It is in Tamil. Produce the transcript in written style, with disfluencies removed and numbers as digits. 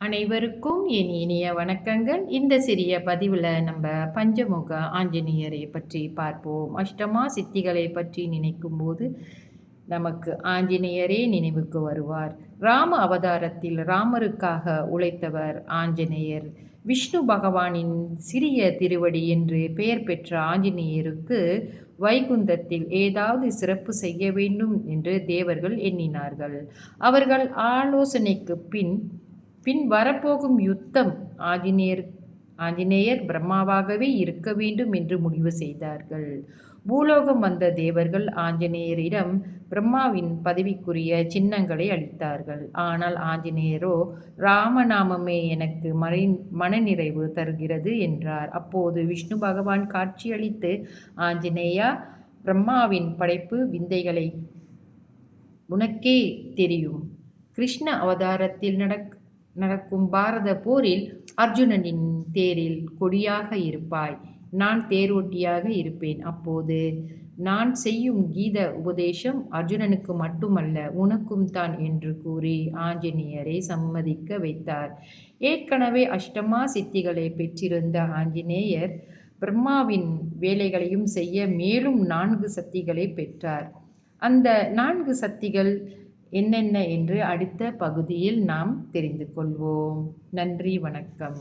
அனைவருக்கும் என் இனிய வணக்கங்கள். இந்த சிறிய பதிவில் நம்ம பஞ்சமுக ஆஞ்சநேயரை பற்றி பார்ப்போம். அஷ்டமா சித்திகளை பற்றி நினைக்கும் போது நமக்கு ஆஞ்சநேயரே நினைவுக்கு வருவார். ராம அவதாரத்தில் ராமருக்காக உழைத்தவர் ஆஞ்சநேயர். விஷ்ணு பகவானின் சிறிய திருவடி என்று பெயர் பெற்ற ஆஞ்சநேயருக்கு வைகுந்தத்தில் ஏதாவது சிறப்பு செய்ய வேண்டும் என்று தேவர்கள் எண்ணினார்கள். அவர்கள் ஆலோசனைக்கு பின் வரப்போகும் யுத்தம் ஆஞ்சநேயர் பிரம்மாவாகவே இருக்க வேண்டும் என்று முடிவு செய்தார்கள். பூலோகம் வந்த தேவர்கள் ஆஞ்சநேயரிடம் பிரம்மாவின் பதவிக்குரிய சின்னங்களை அளித்தார்கள். ஆனால் ஆஞ்சநேயரோ ராமநாமமே எனக்கு மனநிறைவு தருகிறது என்றார். அப்போது விஷ்ணு பகவான் காட்சியளித்து, ஆஞ்சநேயா, பிரம்மாவின் படைப்பு விந்தைகளை உனக்கே தெரியும். கிருஷ்ண அவதாரத்தில் நடக்கும் பாரத போரில் அர்ஜுனனின் தேரில் கொடியாக இருப்பாய். நான் தேரோட்டியாக இருப்பேன். அப்போது நான் செய்யும் கீத உபதேசம் அர்ஜுனனுக்கு மட்டுமல்ல, உனக்கும் தான் என்று கூறி ஆஞ்சநேயரை சம்மதிக்க வைத்தார். ஏற்கனவே அஷ்டமா சித்திகளை பெற்றிருந்த ஆஞ்சநேயர் பிரம்மாவின் வேலைகளையும் செய்ய மேலும் 4 சக்திகளை பெற்றார். அந்த 4 சக்திகள் என்னென்ன என்று அடுத்த பகுதியில் நாம் தெரிந்து கொள்வோம். நன்றி, வணக்கம்.